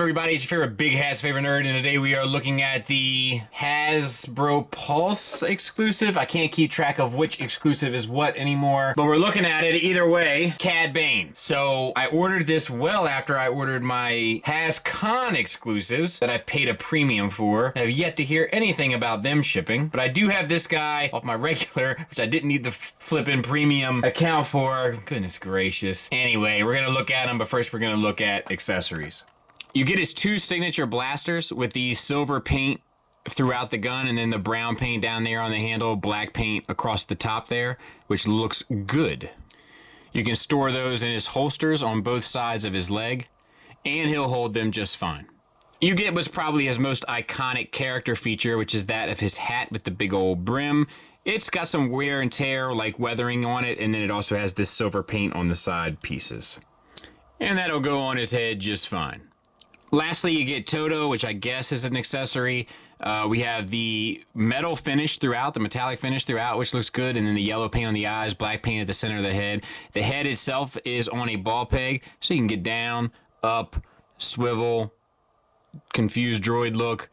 everybody? It's your favorite big hats, favorite nerd, and today we are looking at the Hasbro Pulse exclusive. I can't keep track of which exclusive is what anymore, but we're looking at it either way. Cad Bane. So I ordered this well after I ordered my HasCon exclusives that I paid a premium for. I have yet to hear anything about them shipping, but I do have this guy off my regular, which I didn't need the flippin' premium account for. Goodness gracious. Anyway, we're gonna look at them, but first we're gonna look at accessories. You get his two signature blasters with the silver paint throughout the gun and then the brown paint down there on the handle, black paint across the top there, which looks good. You can store those in his holsters on both sides of his leg, and he'll hold them just fine. You get what's probably his most iconic character feature, which is that of his hat with the big old brim. It's got some wear and tear, like weathering on it, and then it also has this silver paint on the side pieces. And that'll go on his head just fine. Lastly, you get Toto, which I guess is an accessory. We have the metal finish throughout, the metallic finish throughout, which looks good, and then the yellow paint on the eyes, black paint at the center of the head. The head itself is on a ball peg, so you can get down, up, swivel, confused droid look.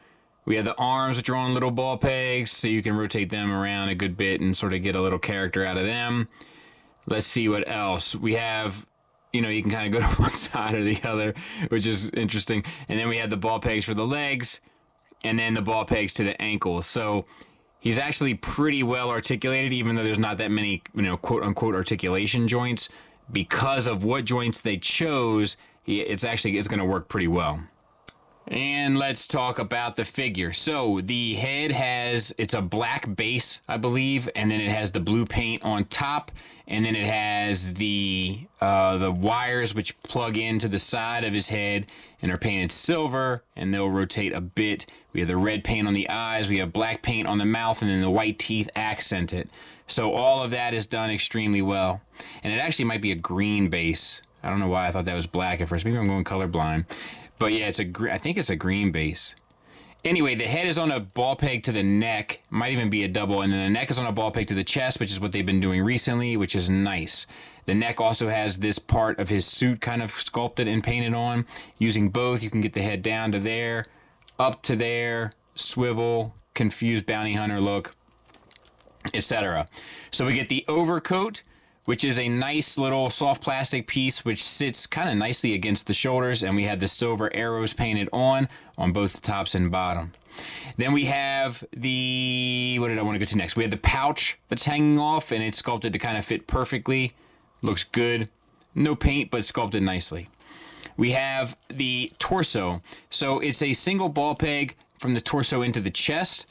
We have the arms, which are on little ball pegs, so you can rotate them around a good bit and sort of get a little character out of them. Let's see what else. We have... You know, you can kind of go to one side or the other, which is interesting. And then we have the ball pegs for the legs, and then the ball pegs to the ankles. So he's actually pretty well articulated, even though there's not that many, you know, quote-unquote articulation joints. Because of what joints they chose, it's going to work pretty well. And let's talk about the figure. So the head it's a black base, I believe, and then it has the blue paint on top, and then it has the wires which plug into the side of his head and are painted silver, and they'll rotate a bit. We have the red paint on the eyes, we have black paint on the mouth, and then the white teeth accent it. So all of that is done extremely well. And it actually might be a green base. I don't know why I thought that was black at first. Maybe I'm going colorblind. But yeah, I think it's a green base. Anyway, the head is on a ball peg to the neck. Might even be a double. And then the neck is on a ball peg to the chest, which is what they've been doing recently, which is nice. The neck also has this part of his suit kind of sculpted and painted on. Using both, you can get the head down to there, up to there, swivel, confused bounty hunter look, etc. So we get the overcoat, which is a nice little soft plastic piece which sits kind of nicely against the shoulders, and we had the silver arrows painted on both the tops and bottom. Then we have what did I want to go to next? We have the pouch that's hanging off, and it's sculpted to kind of fit perfectly. Looks good. No paint, but sculpted nicely. We have the torso. So it's a single ball peg from the torso into the chest.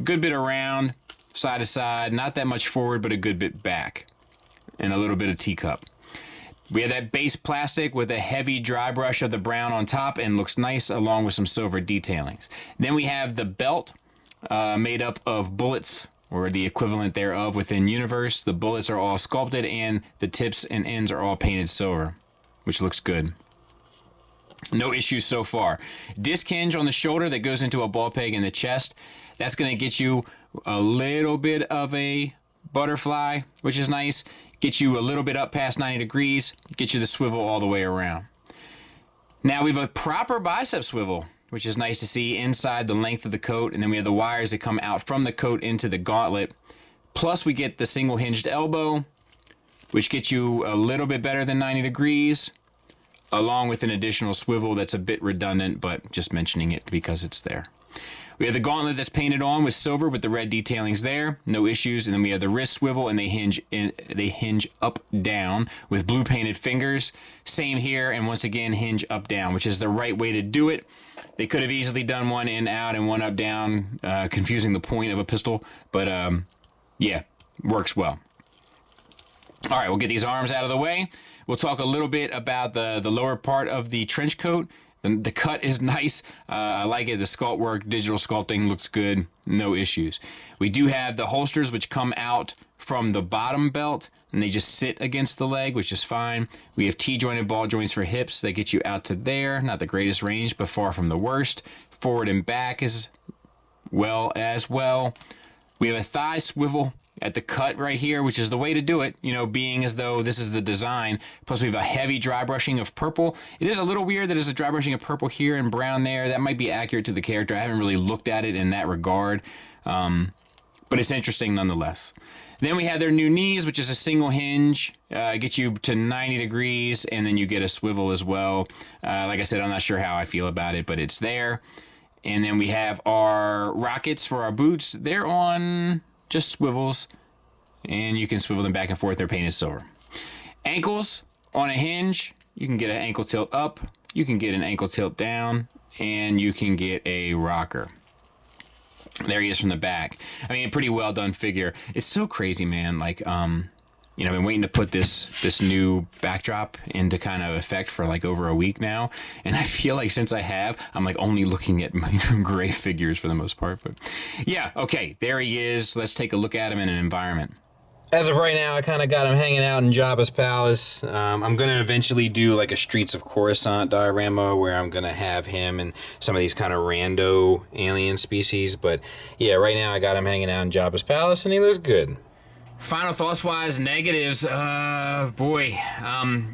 Good bit around, side to side, not that much forward, but a good bit back. And a little bit of teacup. We have that base plastic with a heavy dry brush of the brown on top, and looks nice along with some silver detailings. Then we have the belt made up of bullets, or the equivalent thereof within universe. The bullets are all sculpted, and the tips and ends are all painted silver, which looks good. No issues so far. Disc hinge on the shoulder that goes into a ball peg in the chest. That's going to get you a little bit of a butterfly, which is nice. Get you a little bit up past 90 degrees, get you the swivel all the way around. Now we have a proper bicep swivel, which is nice to see inside the length of the coat, and then we have the wires that come out from the coat into the gauntlet. Plus we get the single hinged elbow, which gets you a little bit better than 90 degrees, along with an additional swivel that's a bit redundant, but just mentioning it because it's there. We have the gauntlet that's painted on with silver with the red detailings there, no issues. And then we have the wrist swivel, and they hinge up down with blue painted fingers. Same here, and once again hinge up down, which is the right way to do it. They could have easily done one in out and one up down, confusing the point of a pistol, but yeah, works well. All right, we'll get these arms out of the way. We'll talk a little bit about the lower part of the trench coat. The cut is nice. I like it. The sculpt work, digital sculpting looks good. No issues. We do have the holsters which come out from the bottom belt, and they just sit against the leg, which is fine. We have T-jointed ball joints for hips that get you out to there. Not the greatest range, but far from the worst. Forward and back is well as well. We have a thigh swivel at the cut right here, which is the way to do it, you know, being as though this is the design. Plus we have a heavy dry brushing of purple. It is a little weird that there's a dry brushing of purple here and brown there. That might be accurate to the character. I haven't really looked at it in that regard, but it's interesting nonetheless. Then we have their new knees, which is a single hinge, gets you to 90 degrees, and then you get a swivel as well. Like I said, I'm not sure how I feel about it, but it's there. And then we have our rockets for our boots. They're on just swivels, and you can swivel them back and forth. They're painted silver. Ankles on a hinge. You can get an ankle tilt up, you can get an ankle tilt down, and you can get a rocker. There he is from the back. I mean, a pretty well done figure. It's so crazy, man. Like, you know, I've been waiting to put this new backdrop into kind of effect for like over a week now, and I feel like since I have, I'm like only looking at my gray figures for the most part. But yeah, okay, there he is. Let's take a look at him in an environment. As of right now, I kind of got him hanging out in Jabba's palace. I'm going to eventually do like a Streets of Coruscant diorama where I'm going to have him and some of these kind of rando alien species. But yeah, right now I got him hanging out in Jabba's palace and he looks good. Final thoughts-wise, negatives, boy,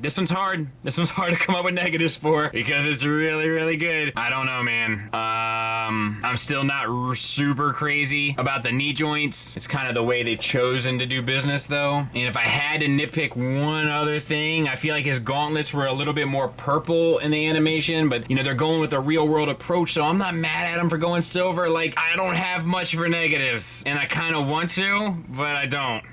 this one's hard. This one's hard to come up with negatives for because it's really, really good. I don't know, man. I'm still not super crazy about the knee joints. It's kind of the way they've chosen to do business, though. And if I had to nitpick one other thing, I feel like his gauntlets were a little bit more purple in the animation, but, you know, they're going with a real-world approach, so I'm not mad at them for going silver. Like, I don't have much for negatives, and I kind of want to, but I don't.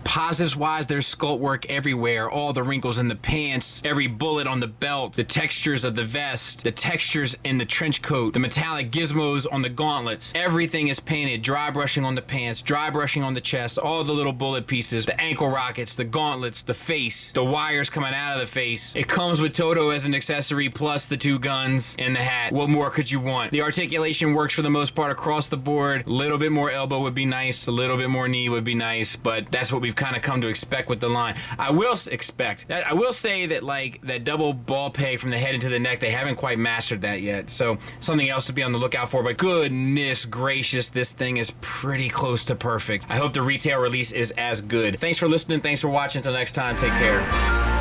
Positives wise, there's sculpt work everywhere, all the wrinkles in the pants, every bullet on the belt, the textures of the vest, the textures in the trench coat, the metallic gizmos on the gauntlets. Everything is painted, dry brushing on the pants, dry brushing on the chest, all the little bullet pieces, the ankle rockets, the gauntlets, the face, the wires coming out of the face. It comes with Toto as an accessory plus the 2 guns and the hat. What more could you want? The articulation works for the most part across the board. A little bit more elbow would be nice, a little bit more knee would be nice, but that's what we've kind of come to expect with the line. I will say that like that double ball peg from the head into the neck, they haven't quite mastered that yet, so something else to be on the lookout for. But goodness gracious, this thing is pretty close to perfect. I hope the retail release is as good. Thanks for listening, thanks for watching. Until next time, take care.